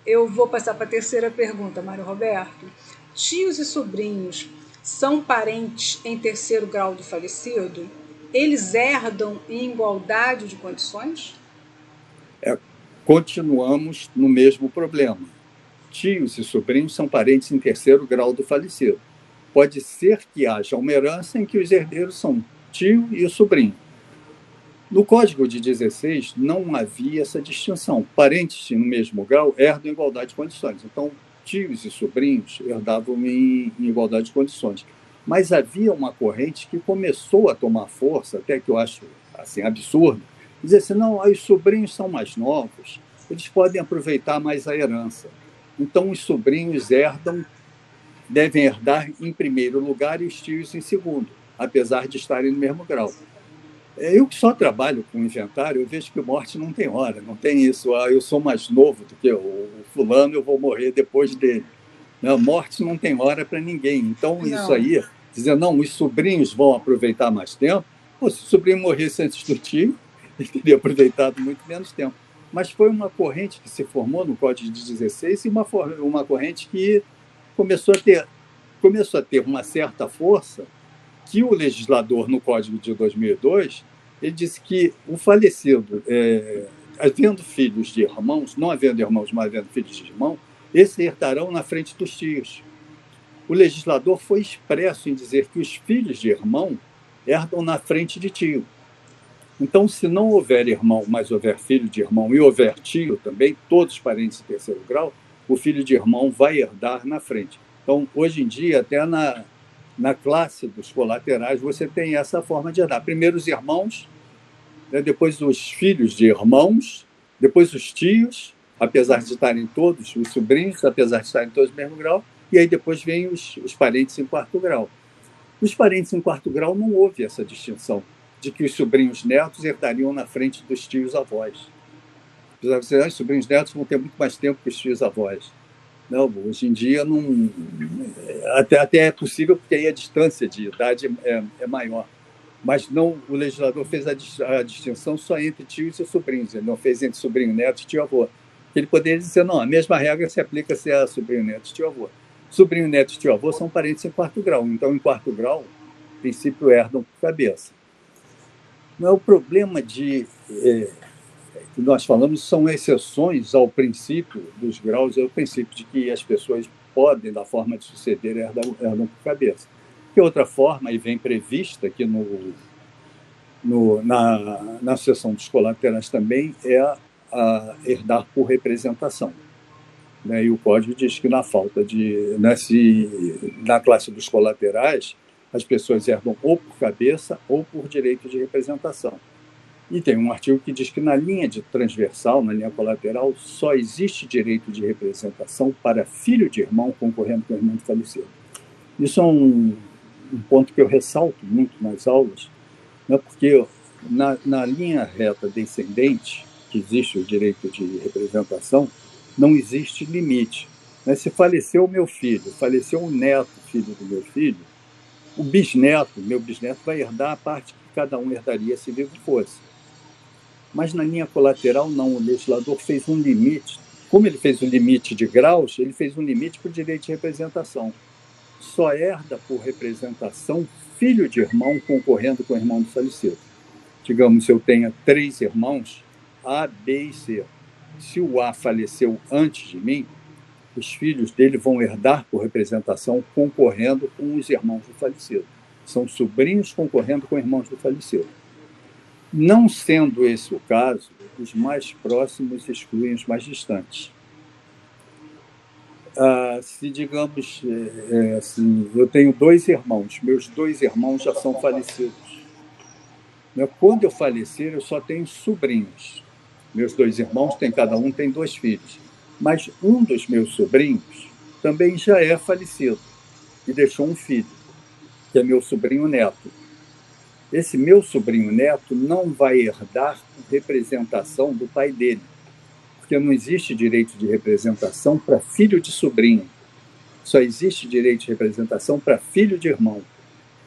eu vou passar para a terceira pergunta, Mário Roberto. Tios e sobrinhos são parentes em terceiro grau do falecido? Eles herdam em igualdade de condições? Continuamos no mesmo problema. Tios e sobrinhos são parentes em terceiro grau do falecido. Pode ser que haja uma herança em que os herdeiros são tio e o sobrinho. No Código de 16 não havia essa distinção. Parentes no mesmo grau herdam em igualdade de condições. Então, tios e sobrinhos herdavam em igualdade de condições. Mas havia uma corrente que começou a tomar força, até que eu acho assim, absurdo, dizer assim, não, os sobrinhos são mais novos, eles podem aproveitar mais a herança. Então, os sobrinhos devem herdar em primeiro lugar e os tios em segundo, apesar de estarem no mesmo grau. Eu que só trabalho com inventário, eu vejo que morte não tem hora, não tem isso, eu sou mais novo do que o fulano, eu vou morrer depois dele. Não, morte não tem hora para ninguém. Então, não. Isso aí, dizer, não, os sobrinhos vão aproveitar mais tempo, pô, se o sobrinho morresse antes do tio, ele teria aproveitado muito menos tempo. Mas foi uma corrente que se formou no Código de 16 e uma corrente que começou a ter uma certa força, que o legislador, no Código de 2002, ele disse que o falecido, havendo filhos de irmãos, não havendo irmãos, mas havendo filhos de irmão, esses herdarão na frente dos tios. O legislador foi expresso em dizer que os filhos de irmão herdam na frente de tio. Então, se não houver irmão, mas houver filho de irmão e houver tio também, todos parentes de terceiro grau, o filho de irmão vai herdar na frente. Então, hoje em dia, até na classe dos colaterais, você tem essa forma de herdar. Primeiro os irmãos, né, depois os filhos de irmãos, depois os tios, apesar de estarem todos, os sobrinhos, apesar de estarem todos no mesmo grau, e aí depois vem os parentes em quarto grau. Os parentes em quarto grau não houve essa distinção de que os sobrinhos netos herdariam na frente dos tios avós. Apesar de ser, os sobrinhos netos vão ter muito mais tempo que os tios avós. Não, hoje em dia não, até é possível, porque aí a distância de idade é maior. Mas não, o legislador fez a distinção só entre tios e sobrinhos, ele não fez entre sobrinho neto e tio-avô. Ele poderia dizer, não, a mesma regra se aplica se é sobrinho neto e tio-avô. Sobrinho neto e tio-avô são parentes em quarto grau, então em quarto grau, em princípio, herdam por cabeça. Não é o problema que nós falamos, são exceções ao princípio dos graus, é o princípio de que as pessoas podem, da forma de suceder, herdam por cabeça. Que outra forma, e vem prevista aqui na seção dos colaterais também, é a herdar por representação. Né? E o Código diz que na falta de... na classe dos colaterais, as pessoas herdam ou por cabeça ou por direito de representação. E tem um artigo que diz que na linha de transversal, na linha colateral, só existe direito de representação para filho de irmão concorrendo com o irmão falecido. Isso é um ponto que eu ressalto muito nas aulas, né, porque na linha reta descendente, que existe o direito de representação, não existe limite. Né? Se faleceu o meu filho, faleceu um neto, filho do meu filho, o bisneto, meu bisneto, vai herdar a parte que cada um herdaria se vivo fosse. Mas na linha colateral, não. O legislador fez um limite. Como ele fez um limite de graus, ele fez um limite para o direito de representação. Só herda por representação filho de irmão concorrendo com o irmão do falecido. Digamos, se eu tenha 3 irmãos, A, B e C. Se o A faleceu antes de mim, os filhos dele vão herdar por representação concorrendo com os irmãos do falecido. São sobrinhos concorrendo com irmãos do falecido. Não sendo esse o caso, os mais próximos excluem os mais distantes. Se, digamos, assim, eu tenho 2 irmãos, meus 2 irmãos já são falecidos. Quando eu falecer, eu só tenho sobrinhos. Meus 2 irmãos, cada um tem 2 filhos. Mas um dos meus sobrinhos também já é falecido e deixou um filho, que é meu sobrinho neto. Esse meu sobrinho neto não vai herdar representação do pai dele, porque não existe direito de representação para filho de sobrinho. Só existe direito de representação para filho de irmão,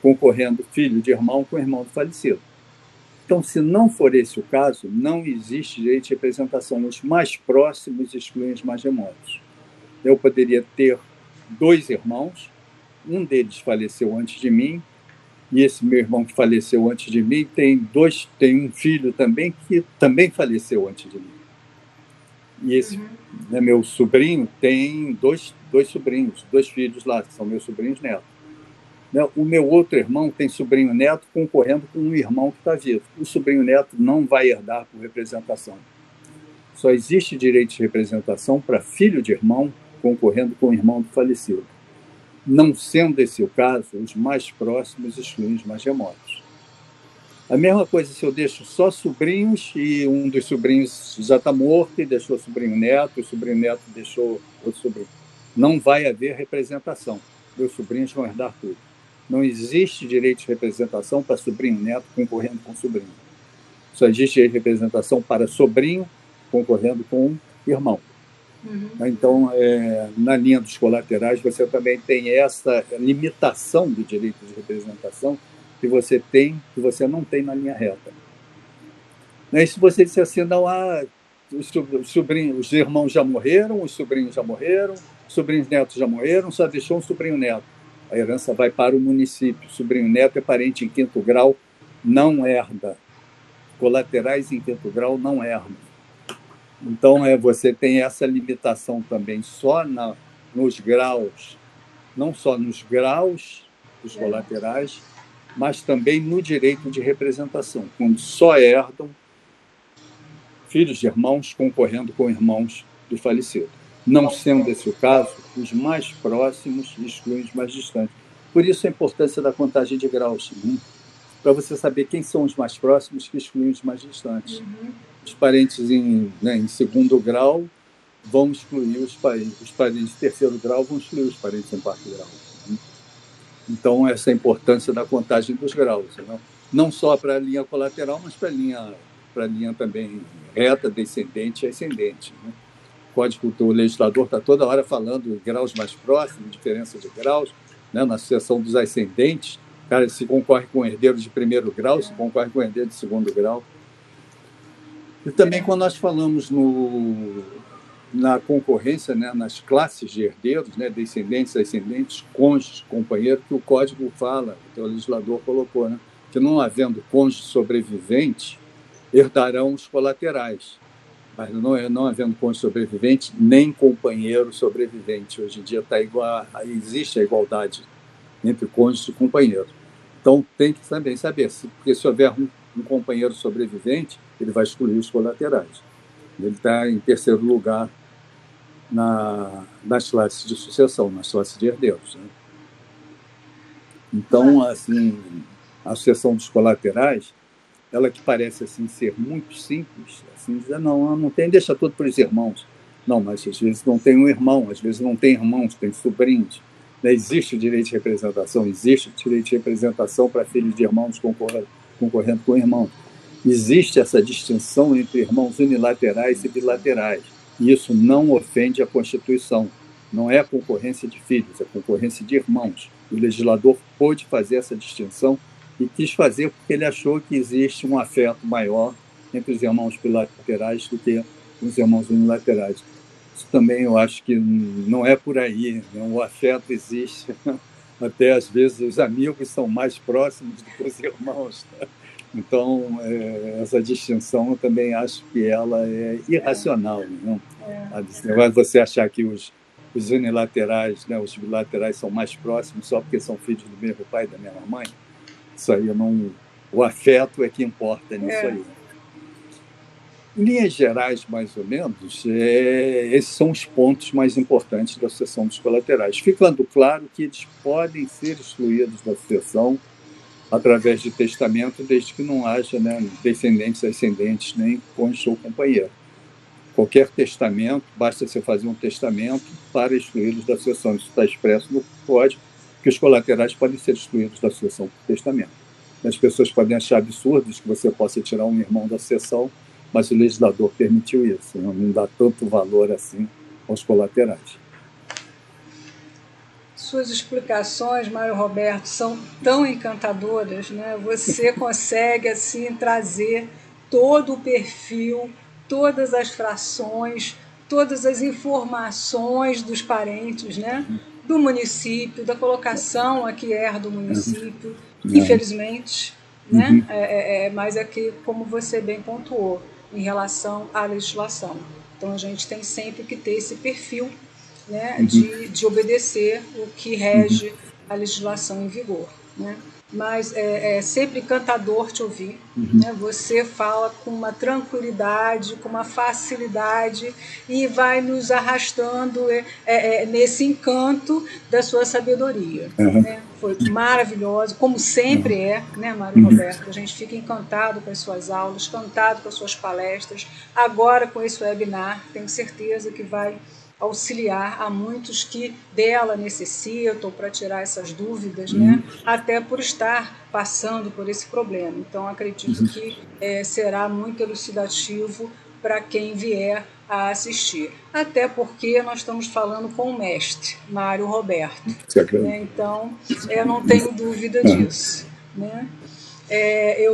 concorrendo filho de irmão com irmão do falecido. Então, se não for esse o caso, não existe direito de representação. Os mais próximos excluem os mais remotos. Eu poderia ter 2 irmãos, um deles faleceu antes de mim, e esse meu irmão que faleceu antes de mim tem um filho também que também faleceu antes de mim. E esse meu sobrinho tem dois sobrinhos, 2 filhos lá, que são meus sobrinhos netos. O meu outro irmão tem sobrinho neto concorrendo com um irmão que está vivo. O sobrinho neto não vai herdar por representação. Só existe direito de representação para filho de irmão concorrendo com o irmão do falecido. Não sendo esse o caso, os mais próximos excluem os mais remotos. A mesma coisa se eu deixo só sobrinhos e um dos sobrinhos já está morto e deixou sobrinho neto, o sobrinho neto deixou outro sobrinho. Não vai haver representação. Meus sobrinhos vão herdar tudo. Não existe direito de representação para sobrinho neto concorrendo com sobrinho. Só existe direito de representação para sobrinho concorrendo com irmão. Então, na linha dos colaterais, você também tem essa limitação do direito de representação que você não tem na linha reta. E se você disser assim, não, os irmãos já morreram, os sobrinhos já morreram, os sobrinhos netos já morreram, só deixou um sobrinho neto. A herança vai para o município. O sobrinho neto é parente em 5º grau, não herda. Colaterais em 5º grau não herdam. Então, você tem essa limitação também só nos graus, não só nos graus dos colaterais, mas também no direito de representação, quando só herdam filhos de irmãos concorrendo com irmãos do falecido. Não sendo esse o caso, os mais próximos excluem os mais distantes. Por isso a importância da contagem de graus, para você saber quem são os mais próximos que excluem os mais distantes. Os parentes em 2º grau vão excluir os parentes de 3º grau, vão excluir os parentes em 4º grau. Então, essa é a importância da contagem dos graus. Não só para a linha colateral, mas para a linha também reta, descendente e ascendente. O Código do Legislador está toda hora falando de graus mais próximos, diferença de graus, na sucessão dos ascendentes. Cara, se concorre com herdeiro de 1º grau, se concorre com herdeiro de 2º grau. E também quando nós falamos na concorrência, nas classes de herdeiros, descendentes, ascendentes, cônjuges, companheiro, que o Código fala, que o legislador colocou, que não havendo cônjuge sobrevivente, herdarão os colaterais. Mas não havendo cônjuge sobrevivente, nem companheiro sobrevivente. Hoje em dia existe a igualdade entre cônjuge e companheiro. Então, tem que também saber, porque se houver um companheiro sobrevivente, ele vai excluir os colaterais. Ele está em 3º lugar nas classes de sucessão, nas classes de herdeiros. Então, assim, a sucessão dos colaterais, ela que parece assim ser muito simples, assim, dizer, não tem, deixa tudo para os irmãos. Não, mas às vezes não tem um irmão, às vezes não tem irmãos, tem sobrinhos. Existe o direito de representação, existe o direito de representação para filhos de irmãos concorrendo com irmãos. Existe essa distinção entre irmãos unilaterais e bilaterais. E isso não ofende a Constituição. Não é concorrência de filhos, é concorrência de irmãos. O legislador pôde fazer essa distinção e quis fazer porque ele achou que existe um afeto maior entre os irmãos bilaterais do que os irmãos unilaterais. Isso também eu acho que não é por aí. O afeto existe. Até, às vezes, os amigos são mais próximos do que os irmãos. Então, essa distinção eu também acho que ela é irracional. Você achar que os unilaterais, os bilaterais são mais próximos só porque são filhos do mesmo pai e da mesma mãe, isso aí não... O afeto é que importa nisso aí. Em linhas gerais, mais ou menos, esses são os pontos mais importantes da sucessão dos colaterais. Ficando claro que eles podem ser excluídos da sucessão através de testamento, desde que não haja descendentes, ascendentes, nem cônjuge ou companheiro. Qualquer testamento, basta você fazer um testamento para excluí-los da sucessão. Isso está expresso no Código, que os colaterais podem ser excluídos da sucessão por testamento. As pessoas podem achar absurdos que você possa tirar um irmão da sucessão, mas o legislador permitiu isso. Não dá tanto valor assim aos colaterais. suas explicações, Mário Roberto, são tão encantadoras, né? Você consegue assim trazer todo o perfil, todas as frações, todas as informações dos parentes, né? Do município, da colocação a que erra do município, infelizmente, né? Mas é que, como você bem pontuou, em relação à legislação. Então, a gente tem sempre que ter esse perfil, né, de obedecer o que rege a legislação em vigor, né? Mas é sempre encantador te ouvir, né? Você fala com uma tranquilidade, com uma facilidade e vai nos arrastando nesse encanto da sua sabedoria, né? Foi maravilhoso, como sempre né, Mário Roberto? A gente fica encantado com as suas aulas, encantado com as suas palestras. Agora, com esse webinar, tenho certeza que vai auxiliar a muitos que dela necessitam para tirar essas dúvidas, né? Até por estar passando por esse problema. Então, acredito que será muito elucidativo para quem vier a assistir. Até porque nós estamos falando com o mestre, Mário Roberto. Né? Então, eu não tenho dúvida disso. Né?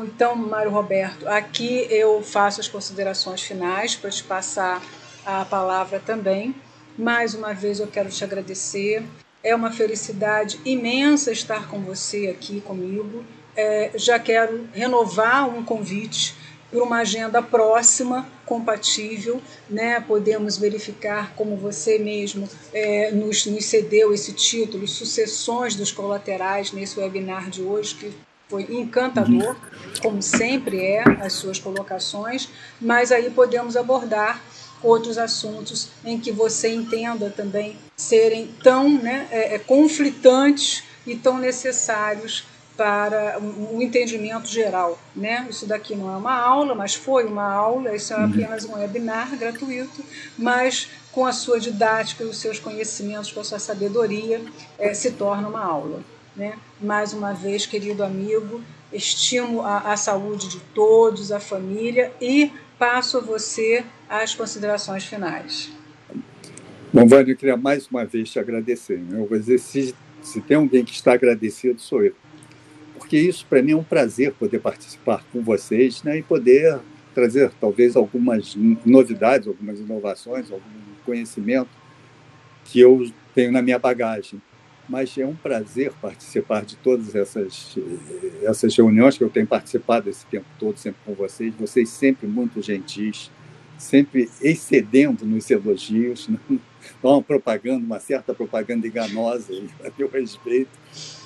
Então, Mário Roberto, aqui eu faço as considerações finais para te passar a palavra também. Mais uma vez eu quero te agradecer. É uma felicidade imensa estar com você aqui comigo. Já quero renovar um convite para uma agenda próxima, compatível, né? Podemos verificar, como você mesmo nos cedeu esse título, Sucessões dos Colaterais, nesse webinar de hoje, que foi encantador, como sempre as suas colocações, mas aí podemos abordar outros assuntos em que você entenda também serem tão conflitantes e tão necessários para um entendimento geral. Né? Isso daqui não é uma aula, mas foi uma aula, isso é apenas um webinar gratuito, mas com a sua didática e os seus conhecimentos, com a sua sabedoria, se torna uma aula. Né? Mais uma vez, querido amigo, estimo a saúde de todos, a família, e passo a você as considerações finais. Bom, Vânia, eu queria mais uma vez te agradecer. Né? Eu vou dizer, se tem alguém que está agradecido, sou eu. Porque isso, para mim, é um prazer poder participar com vocês, né? E poder trazer, talvez, algumas novidades, algumas inovações, algum conhecimento que eu tenho na minha bagagem. Mas é um prazer participar de todas essas reuniões que eu tenho participado esse tempo todo, sempre com vocês sempre muito gentis, sempre excedendo nos elogios, não uma propaganda, uma certa propaganda enganosa, a meu respeito,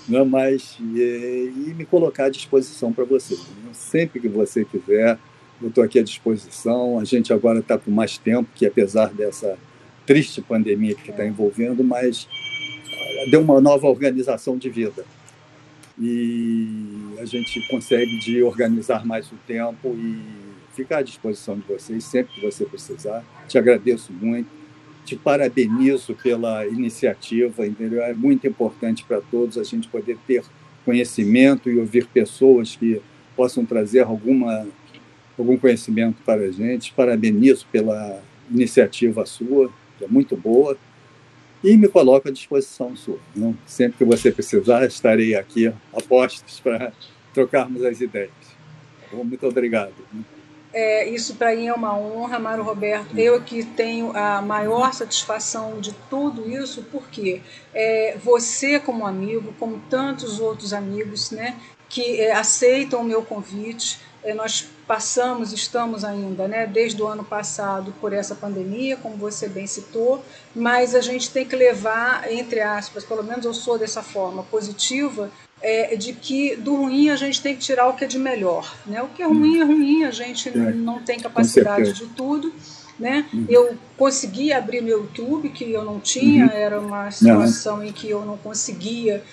não, mas e me colocar à disposição para você. Sempre que você quiser, eu estou aqui à disposição. A gente agora está com mais tempo, que apesar dessa triste pandemia que está envolvendo, mas deu uma nova organização de vida. E a gente consegue organizar mais o tempo e ficar à disposição de vocês sempre que você precisar. Te agradeço muito, te parabenizo pela iniciativa, entendeu? É muito importante para todos a gente poder ter conhecimento e ouvir pessoas que possam trazer algum conhecimento para a gente. Parabenizo pela iniciativa sua, que é muito boa. E me coloco à disposição sua. Né? Sempre que você precisar, estarei aqui a postos para trocarmos as ideias. Bom, muito obrigado. Isso para mim é uma honra, Mário Roberto. Eu que tenho a maior satisfação de tudo isso, porque você como amigo, como tantos outros amigos, né, que aceitam o meu convite, nós estamos ainda, né, desde o ano passado, por essa pandemia, como você bem citou, mas a gente tem que levar, entre aspas, pelo menos eu sou dessa forma positiva, de que do ruim a gente tem que tirar o que é de melhor. Né? O que é ruim, a gente não tem capacidade de tudo. Né? Eu consegui abrir meu YouTube, que eu não tinha, era uma situação em que eu não conseguia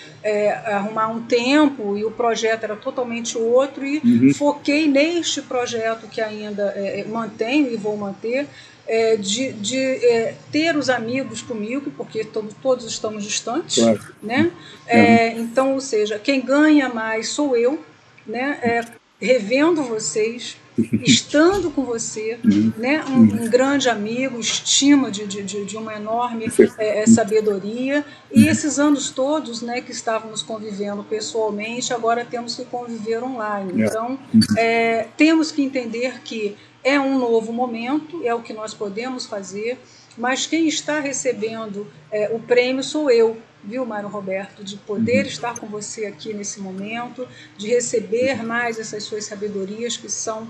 arrumar um tempo e o projeto era totalmente outro, e foquei neste projeto que ainda mantenho e vou manter, de ter os amigos comigo, porque todos estamos distantes. Claro. Né? Então, ou seja, quem ganha mais sou eu, né? revendo vocês, estando com você, né? Um grande amigo, estima de uma enorme sabedoria, e esses anos todos, né, que estávamos convivendo pessoalmente, agora temos que conviver online. Então, temos que entender que é um novo momento, é o que nós podemos fazer, mas quem está recebendo o prêmio sou eu, viu, Mário Roberto, de poder estar com você aqui nesse momento, de receber mais essas suas sabedorias que são...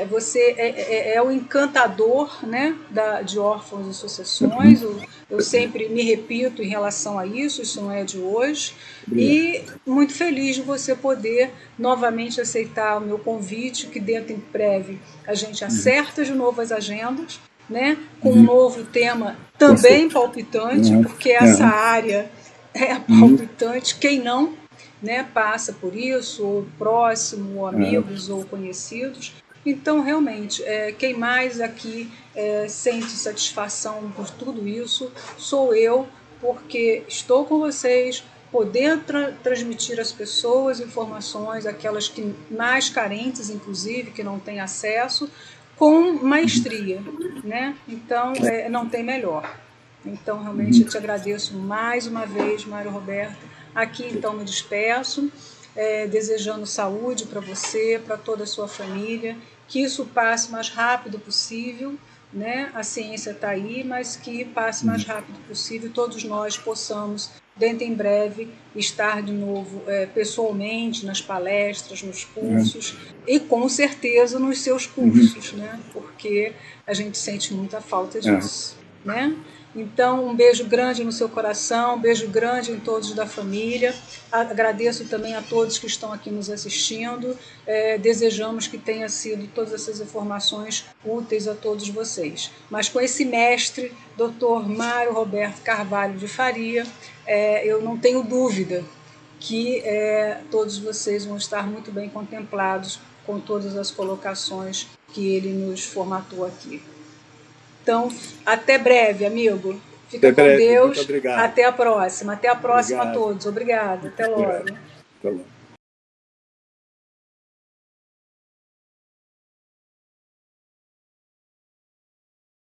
você é o encantador, né, de Órfãos e Sucessões, eu sempre me repito em relação a isso não é de hoje, e muito feliz de você poder novamente aceitar o meu convite, que dentro em breve a gente acerta de novo as agendas, né, com um novo tema também palpitante, porque essa área é palpitante, quem não, né, passa por isso, ou próximo, ou amigos, ou conhecidos. Então, realmente, quem mais aqui sente satisfação por tudo isso sou eu, porque estou com vocês, podendo transmitir às pessoas informações, aquelas que mais carentes, inclusive, que não têm acesso, com maestria, né? Então, não tem melhor. Então, realmente, eu te agradeço mais uma vez, Mário Roberto. Aqui, então, me despeço, desejando saúde para você, para toda a sua família, que isso passe o mais rápido possível, né? A ciência está aí, mas que passe o mais rápido possível, todos nós possamos, dentro em breve, estar de novo pessoalmente, nas palestras, nos cursos, e com certeza nos seus cursos, né? Porque a gente sente muita falta disso, né? Então, um beijo grande no seu coração, um beijo grande em todos da família. Agradeço também a todos que estão aqui nos assistindo. Desejamos que tenha sido todas essas informações úteis a todos vocês. Mas com esse mestre, Dr. Mário Roberto Carvalho de Faria, eu não tenho dúvida que todos vocês vão estar muito bem contemplados com todas as colocações que ele nos formatou aqui. Então, até breve, amigo. Fica com Deus. Até a próxima. Até a próxima a todos. Obrigada. Até logo. Até logo.